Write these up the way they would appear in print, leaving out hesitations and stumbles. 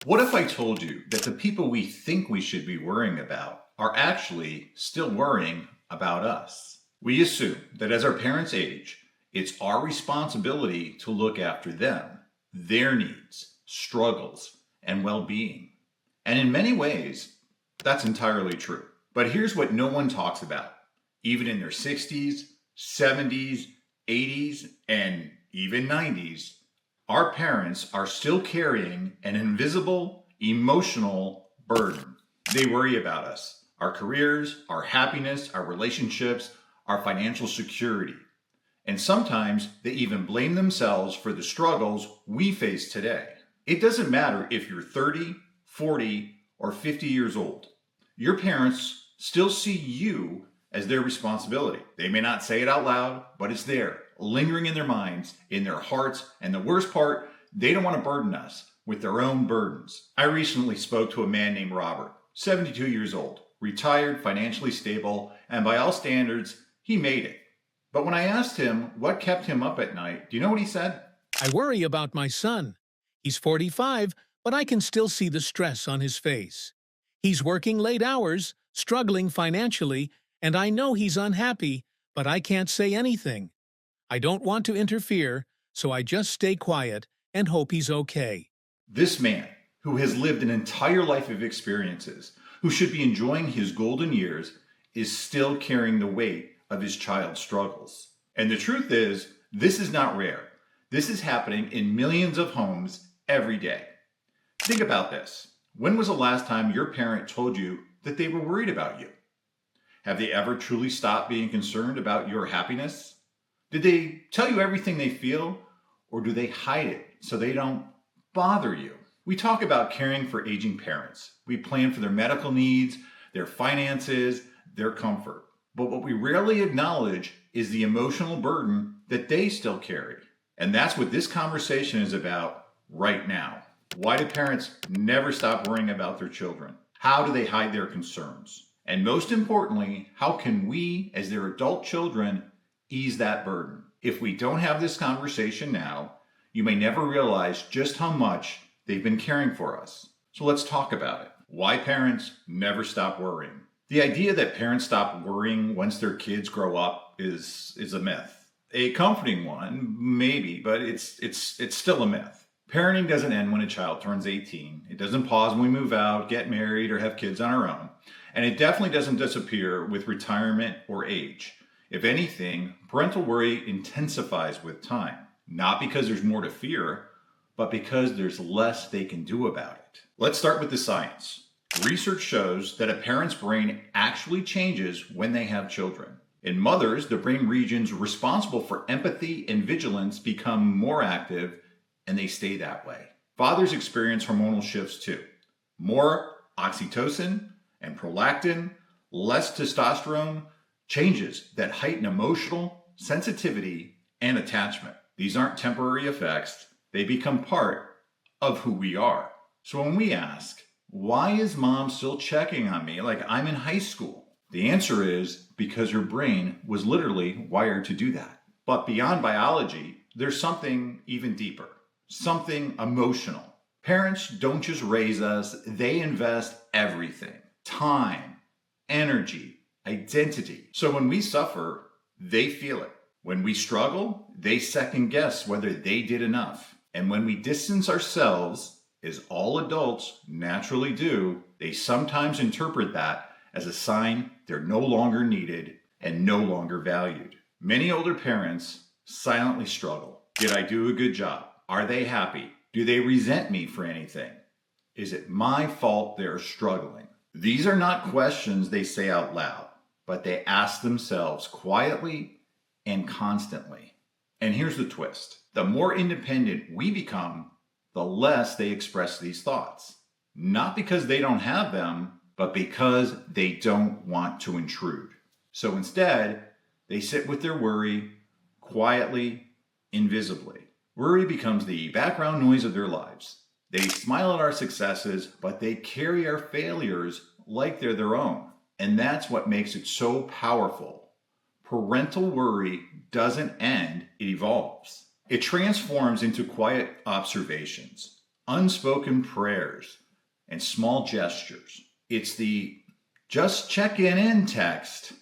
What if I told you that the people we think we should be worrying about are actually still worrying about us? We assume that as our parents age, it's our responsibility to look after them, their needs, struggles, and well being. And in many ways, that's entirely true. But here's what no one talks about. Even in their 60s, 70s, 80s, and even 90s, our parents are still carrying an invisible emotional burden. They worry about us, our careers, our happiness, our relationships, our financial security. And sometimes they even blame themselves for the struggles we face today. It doesn't matter if you're 30, 40, or 50 years old. Your parents still see you as their responsibility. They may not say it out loud, but it's there, lingering in their minds, in their hearts, and the worst part, they don't want to burden us with their own burdens. I recently spoke to a man named Robert, 72 years old, retired, financially stable, and by all standards, he made it. But when I asked him what kept him up at night, do you know what he said? I worry about my son. He's 45, but I can still see the stress on his face. He's working late hours, struggling financially, and I know he's unhappy, but I can't say anything. I don't want to interfere, so I just stay quiet and hope he's okay. This man, who has lived an entire life of experiences, who should be enjoying his golden years, is still carrying the weight of his child's struggles. And the truth is, this is not rare. This is happening in millions of homes every day. Think about this. When was the last time your parent told you that they were worried about you? Have they ever truly stopped being concerned about your happiness? Did they tell you everything they feel, or do they hide it so they don't bother you? We talk about caring for aging parents. We plan for their medical needs, their finances, their comfort. But what we rarely acknowledge is the emotional burden that they still carry. And that's what this conversation is about right now. Why do parents never stop worrying about their children? How do they hide their concerns? And most importantly, how can we, as their adult children, ease that burden? If we don't have this conversation now, you may never realize just how much they've been caring for us. So let's talk about it. Why parents never stop worrying. The idea that parents stop worrying once their kids grow up is a myth. A comforting one, maybe, but it's still a myth. Parenting doesn't end when a child turns 18. It doesn't pause when we move out, get married, or have kids on our own. And it definitely doesn't disappear with retirement or age. If anything, parental worry intensifies with time. Not because there's more to fear, but because there's less they can do about it. Let's start with the science. Research shows that a parent's brain actually changes when they have children. In mothers, the brain regions responsible for empathy and vigilance become more active, and they stay that way. Fathers experience hormonal shifts too. More oxytocin and prolactin, less testosterone, changes that heighten emotional sensitivity and attachment. These aren't temporary effects, they become part of who we are. So when we ask, why is mom still checking on me like I'm in high school? The answer is because her brain was literally wired to do that. But beyond biology, there's something even deeper, something emotional. Parents don't just raise us, they invest everything: time, energy, identity. So when we suffer, they feel it. When we struggle, they second guess whether they did enough. And when we distance ourselves, as all adults naturally do, they sometimes interpret that as a sign they're no longer needed and no longer valued. Many older parents silently struggle. Did I do a good job? Are they happy? Do they resent me for anything? Is it my fault they're struggling? These are not questions they say out loud, but they ask themselves quietly and constantly. And here's the twist. The more independent we become, the less they express these thoughts. Not because they don't have them, but because they don't want to intrude. So instead, they sit with their worry quietly, invisibly. Worry becomes the background noise of their lives. They smile at our successes, but they carry our failures like they're their own. And that's what makes it so powerful. Parental worry doesn't end, it evolves. It transforms into quiet observations, unspoken prayers, and small gestures. It's the just checking in text,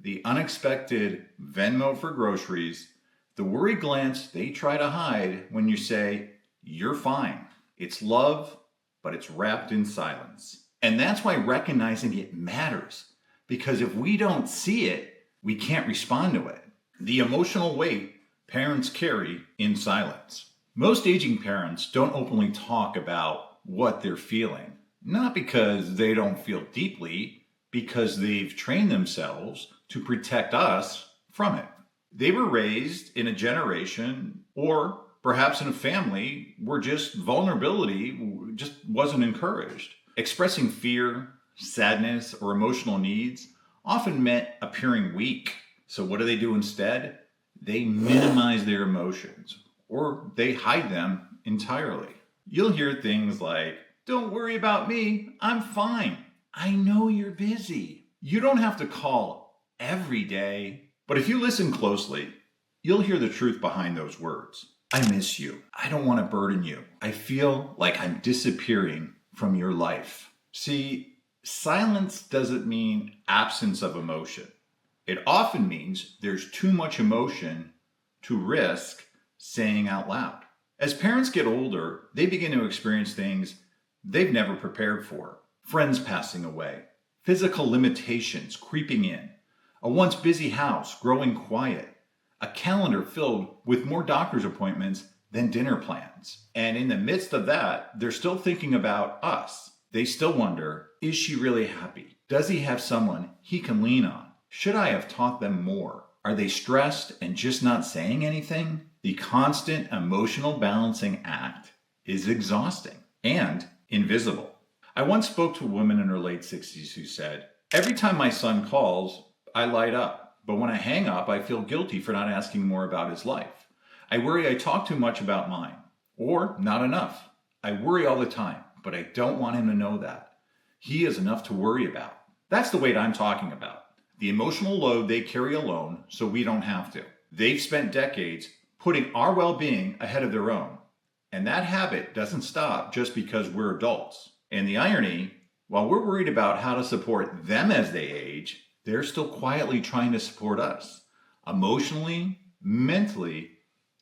the unexpected Venmo for groceries, the worried glance they try to hide when you say, "You're fine." It's love, but it's wrapped in silence. And that's why recognizing it matters, because if we don't see it, we can't respond to it. The emotional weight parents carry in silence. Most aging parents don't openly talk about what they're feeling, not because they don't feel deeply, because they've trained themselves to protect us from it. They were raised in a generation, or perhaps in a family, where just vulnerability just wasn't encouraged. Expressing fear, sadness, or emotional needs often meant appearing weak. So what do instead? They minimize their emotions, or they hide them entirely. You'll hear things like, "Don't worry about me, I'm fine. I know you're busy." You don't have to call every day. But if you listen closely, you'll hear the truth behind those words. "I miss you. I don't want to burden you. I feel like I'm disappearing from your life." See, silence doesn't mean absence of emotion. It often means there's too much emotion to risk saying out loud. As parents get older, they begin to experience things they've never prepared for. Friends passing away, physical limitations creeping in, a once busy house growing quiet, a calendar filled with more doctor's appointments than dinner plans. And in the midst of that, they're still thinking about us. They still wonder, is she really happy? Does he have someone he can lean on? Should I have taught them more? Are they stressed and just not saying anything? The constant emotional balancing act is exhausting and invisible. I once spoke to a woman in her late 60s who said, "Every time my son calls, I light up. But when I hang up, I feel guilty for not asking more about his life. I worry I talk too much about mine, or not enough. I worry all the time, but I don't want him to know that. He has enough to worry about." That's the weight I'm talking about. The emotional load they carry alone, so we don't have to. They've spent decades putting our well-being ahead of their own. And that habit doesn't stop just because we're adults. And the irony, while we're worried about how to support them as they age, they're still quietly trying to support us, emotionally, mentally,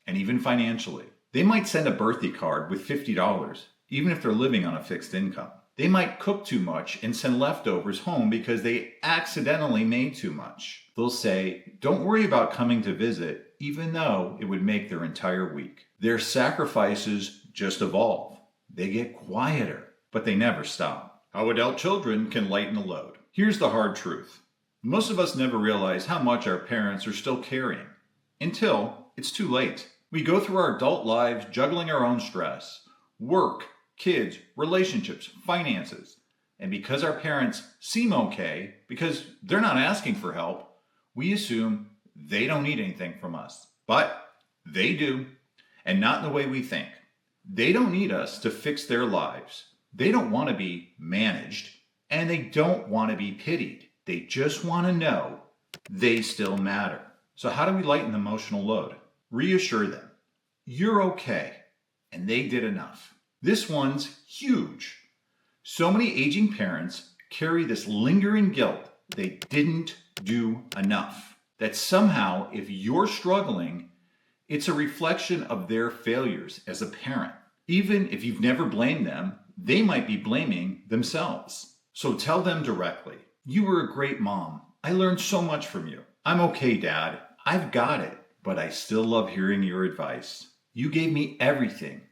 and even financially. They might send a birthday card with $50, even if they're living on a fixed income. They might cook too much and send leftovers home because they accidentally made too much. They'll say, "Don't worry about coming to visit," even though it would make their entire week. Their sacrifices just evolve. They get quieter, but they never stop. How adult children can lighten the load. Here's the hard truth. Most of us never realize how much our parents are still carrying until it's too late. We go through our adult lives juggling our own stress, work, kids, relationships, finances. And because our parents seem okay, because they're not asking for help, we assume they don't need anything from us. But they do, and not in the way we think. They don't need us to fix their lives. They don't want to be managed, and they don't want to be pitied. They just want to know they still matter. So how do we lighten the emotional load? Reassure them. You're okay, and they did enough. This one's huge. So many aging parents carry this lingering guilt they didn't do enough. That somehow, if you're struggling, it's a reflection of their failures as a parent. Even if you've never blamed them, they might be blaming themselves. So tell them directly, "You were a great mom. I learned so much from you. I'm okay, Dad. I've got it, but I still love hearing your advice. You gave me everything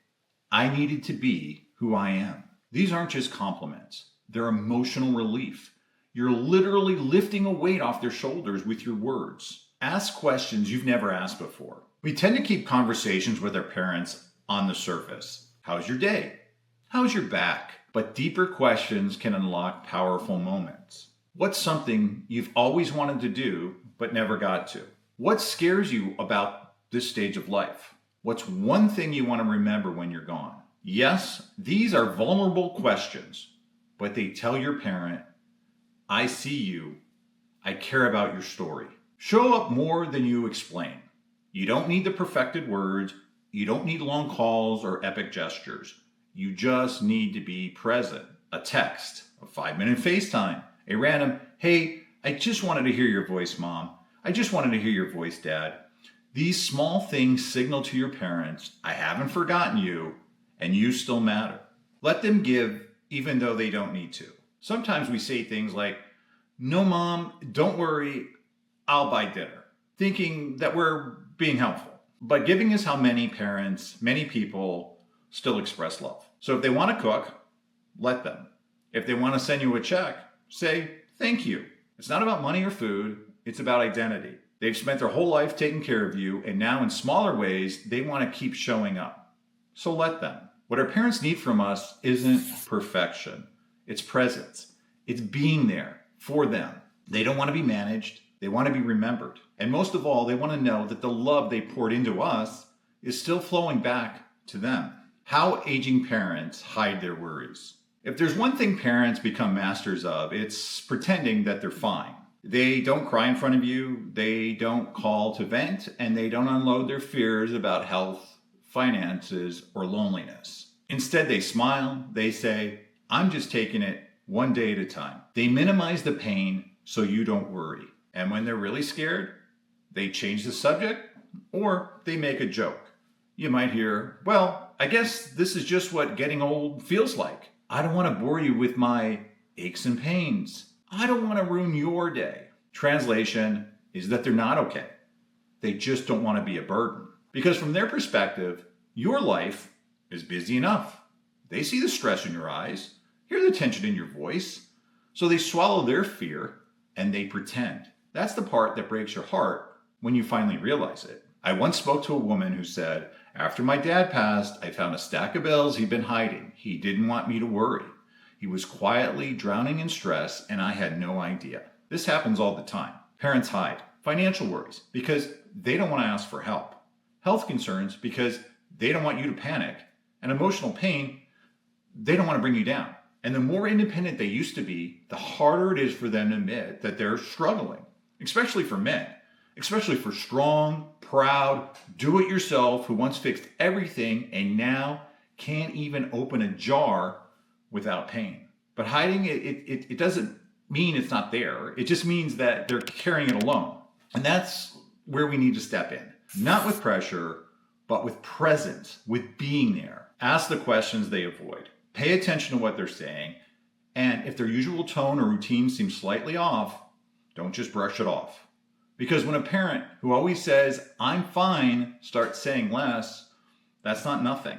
I needed to be who I am." These aren't just compliments. They're emotional relief. You're literally lifting a weight off their shoulders with your words. Ask questions you've never asked before. We tend to keep conversations with our parents on the surface. How's your day? How's your back? But deeper questions can unlock powerful moments. What's something you've always wanted to do but never got to? What scares you about this stage of life? What's one thing you want to remember when you're gone? Yes, these are vulnerable questions, but they tell your parent, "I see you. I care about your story." Show up more than you explain. You don't need the perfected words. You don't need long calls or epic gestures. You just need to be present. A text, a 5-minute FaceTime, a random, hey, I just wanted to hear your voice, Mom. I just wanted to hear your voice, Dad. These small things signal to your parents, I haven't forgotten you, and you still matter. Let them give even though they don't need to. Sometimes we say things like, no, Mom, don't worry, I'll buy dinner, thinking that we're being helpful. But giving is how many parents, many people still express love. So if they want to cook, let them. If they want to send you a check, say thank you. It's not about money or food, it's about identity. They've spent their whole life taking care of you, and now in smaller ways, they want to keep showing up. So let them. What our parents need from us isn't perfection. It's presence. It's being there for them. They don't want to be managed. They want to be remembered. And most of all, they want to know that the love they poured into us is still flowing back to them. How aging parents hide their worries. If there's one thing parents become masters of, it's pretending that they're fine. They don't cry in front of you, they don't call to vent, and they don't unload their fears about health, finances, or loneliness. Instead, they smile, they say, I'm just taking it one day at a time. They minimize the pain so you don't worry. And when they're really scared, they change the subject or they make a joke. You might hear, well, I guess this is just what getting old feels like. I don't want to bore you with my aches and pains. I don't want to ruin your day. Translation is that they're not okay. They just don't want to be a burden. Because from their perspective, your life is busy enough. They see the stress in your eyes, hear the tension in your voice, so they swallow their fear and they pretend. That's the part that breaks your heart when you finally realize it. I once spoke to a woman who said, after my dad passed, I found a stack of bills he'd been hiding. He didn't want me to worry. He was quietly drowning in stress, and I had no idea. This happens all the time. Parents hide financial worries because they don't want to ask for help, health concerns because they don't want you to panic, and emotional pain, they don't want to bring you down. And the more independent they used to be, the harder it is for them to admit that they're struggling, especially for men, especially for strong, proud, do-it-yourself who once fixed everything and now can't even open a jar without pain. But hiding it doesn't mean it's not there. It just means that they're carrying it alone. And that's where we need to step in. Not with pressure, but with presence, with being there. Ask the questions they avoid. Pay attention to what they're saying. And if their usual tone or routine seems slightly off, don't just brush it off. Because when a parent who always says, I'm fine, starts saying less, that's not nothing.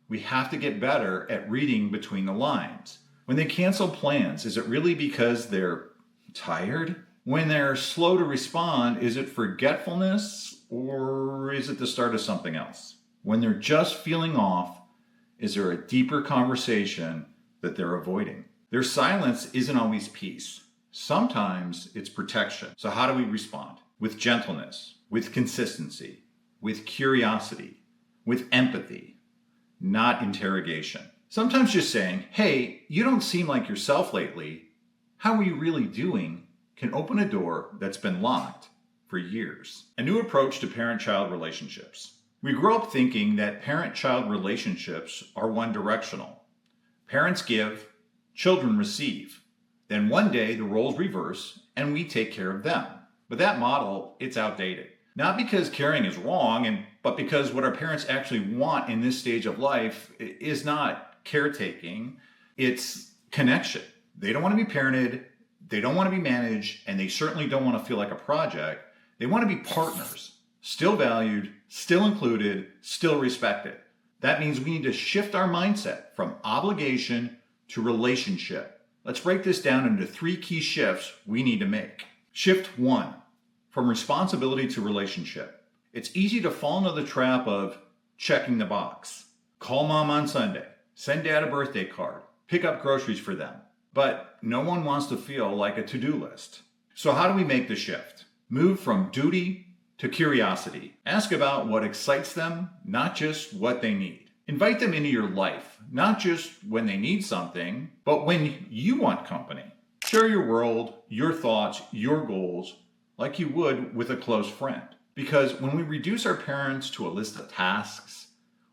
We have to get better at reading between the lines. When they cancel plans, is it really because they're tired? When they're slow to respond, is it forgetfulness or is it the start of something else? When they're just feeling off, is there a deeper conversation that they're avoiding? Their silence isn't always peace. Sometimes it's protection. So how do we respond? With gentleness, with consistency, with curiosity, with empathy, not interrogation. Sometimes just saying, hey, you don't seem like yourself lately. How are you really doing? Can open a door that's been locked for years. A new approach to parent-child relationships. We grow up thinking that parent-child relationships are one-directional. Parents give, children receive. Then one day the roles reverse and we take care of them. But that model, it's outdated. Not because caring is wrong, but because what our parents actually want in this stage of life is not caretaking, it's connection. They don't want to be parented, they don't want to be managed, and they certainly don't want to feel like a project. They want to be partners, still valued, still included, still respected. That means we need to shift our mindset from obligation to relationship. Let's break this down into 3 key shifts we need to make. Shift 1, from responsibility to relationship. It's easy to fall into the trap of checking the box. Call mom on Sunday, send dad a birthday card, pick up groceries for them. But no one wants to feel like a to-do list. So how do we make the shift? Move from duty to curiosity. Ask about what excites them, not just what they need. Invite them into your life, not just when they need something, but when you want company. Share your world, your thoughts, your goals, like you would with a close friend. Because when we reduce our parents to a list of tasks,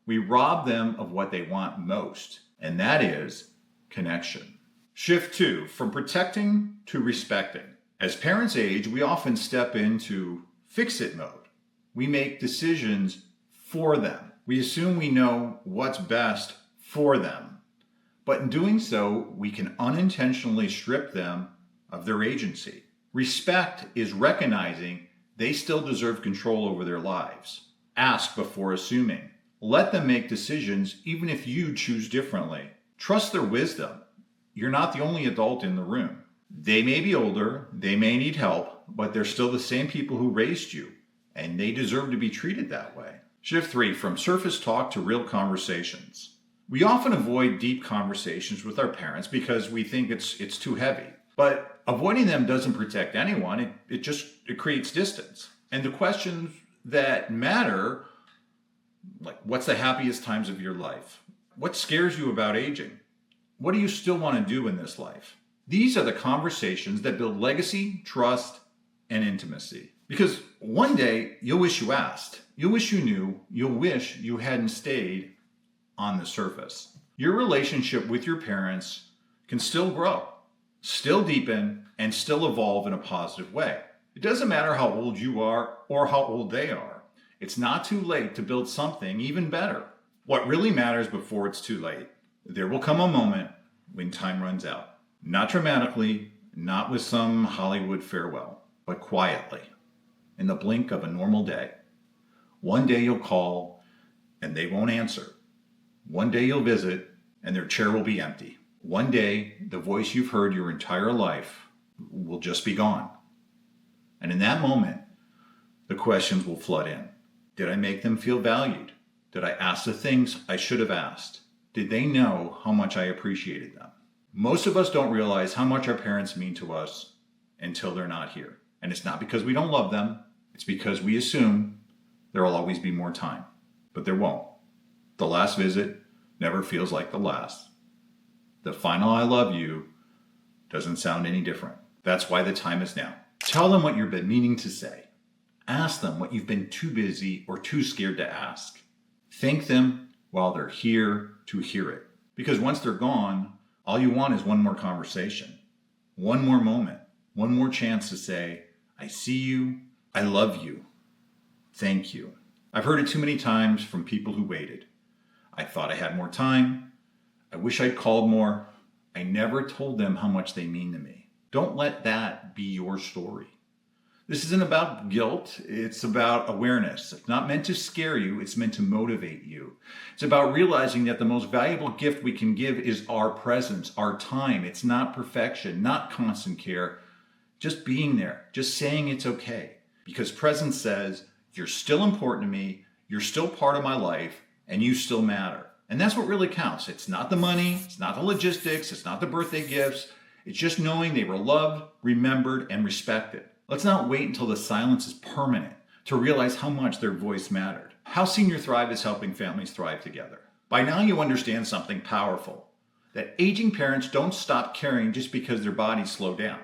We rob them of what they want most, and that is connection. Shift 2, from protecting to respecting. As parents age, we often step into fix-it mode. We make decisions for them. We assume we know what's best for them. But in doing so, we can unintentionally strip them of their agency. Respect is recognizing they still deserve control over their lives. Ask before assuming. Let them make decisions even if you choose differently. Trust their wisdom. You're not the only adult in the room. They may be older, they may need help, but they're still the same people who raised you, and they deserve to be treated that way. Shift 3, from surface talk to real conversations. We often avoid deep conversations with our parents because we think it's too heavy. But avoiding them doesn't protect anyone, it creates distance. And the questions that matter, like what's the happiest times of your life? What scares you about aging? What do you still want to do in this life? These are the conversations that build legacy, trust, and intimacy. Because one day you'll wish you asked, you'll wish you knew, you'll wish you hadn't stayed on the surface. Your relationship with your parents can still grow, still deepen, and still evolve in a positive way. It doesn't matter how old you are or how old they are. It's not too late to build something even better. What really matters before it's too late, there will come a moment when time runs out. Not dramatically, not with some Hollywood farewell, but quietly, in the blink of a normal day. One day you'll call and they won't answer. One day you'll visit and their chair will be empty. One day, the voice you've heard your entire life will just be gone. And in that moment, the questions will flood in. Did I make them feel valued? Did I ask the things I should have asked? Did they know how much I appreciated them? Most of us don't realize how much our parents mean to us until they're not here. And it's not because we don't love them. It's because we assume there will always be more time. But there won't. The last visit never feels like the last. The final I love you doesn't sound any different. That's why the time is now. Tell them what you've been meaning to say. Ask them what you've been too busy or too scared to ask. Thank them while they're here to hear it. Because once they're gone, all you want is one more conversation, one more moment, one more chance to say, I see you, I love you, thank you. I've heard it too many times from people who waited. I thought I had more time. I wish I'd called more. I never told them how much they mean to me. Don't let that be your story. This isn't about guilt. It's about awareness. It's not meant to scare you. It's meant to motivate you. It's about realizing that the most valuable gift we can give is our presence, our time. It's not perfection, not constant care. Just being there, just saying it's okay. Because presence says, you're still important to me, you're still part of my life, and you still matter. And that's what really counts. It's not the money, it's not the logistics, it's not the birthday gifts. It's just knowing they were loved, remembered, and respected. Let's not wait until the silence is permanent to realize how much their voice mattered. How Senior Thrive is helping families thrive together. By now you understand something powerful, that aging parents don't stop caring just because their bodies slow down,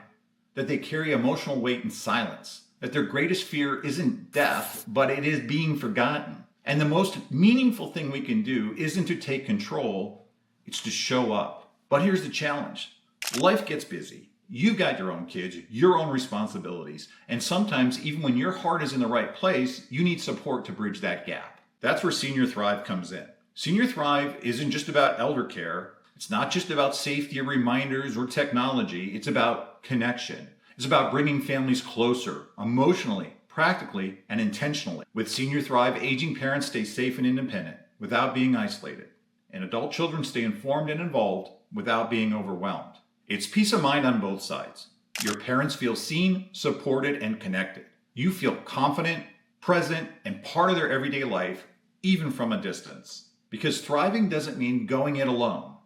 that they carry emotional weight in silence, that their greatest fear isn't death, but it is being forgotten. And the most meaningful thing we can do isn't to take control, it's to show up. But here's the challenge. Life gets busy. You've got your own kids, your own responsibilities, and sometimes even when your heart is in the right place, you need support to bridge that gap. That's where Senior Thrive comes in. Senior Thrive isn't just about elder care. It's not just about safety or reminders or technology. It's about connection. It's about bringing families closer, emotionally, practically, and intentionally. With Senior Thrive, aging parents stay safe and independent without being isolated, and adult children stay informed and involved without being overwhelmed. It's peace of mind on both sides. Your parents feel seen, supported, and connected. You feel confident, present, and part of their everyday life, even from a distance. Because thriving doesn't mean going it alone.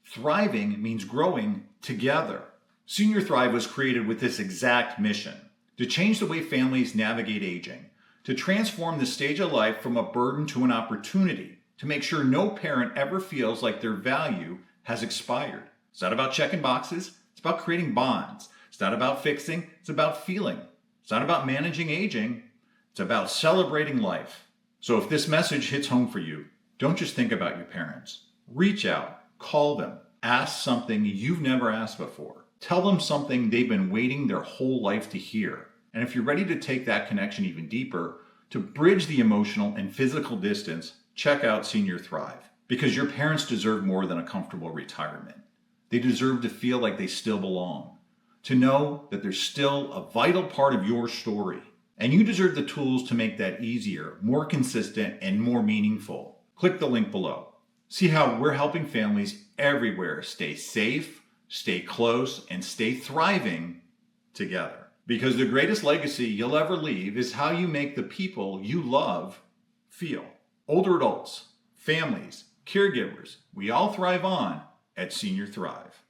Thriving means growing together. Senior Thrive was created with this exact mission: to change the way families navigate aging, to transform the stage of life from a burden to an opportunity, to make sure no parent ever feels like their value has expired. It's not about checking boxes. It's about creating bonds. It's not about fixing. It's about feeling. It's not about managing aging. It's about celebrating life. So if this message hits home for you, Don't just think about your parents. Reach out, call them, ask something you've never asked before. Tell them something they've been waiting their whole life to hear. And if you're ready to take that connection even deeper, to bridge the emotional and physical distance, check out Senior Thrive. Because your parents deserve more than a comfortable retirement. They deserve to feel like they still belong, to know that they're still a vital part of your story. And you deserve the tools to make that easier, more consistent, and more meaningful. Click the link below. See how we're helping families everywhere stay safe, stay close, and stay thriving together. Because the greatest legacy you'll ever leave is how you make the people you love feel. Older adults, families, caregivers, we all thrive on at Senior Thrive.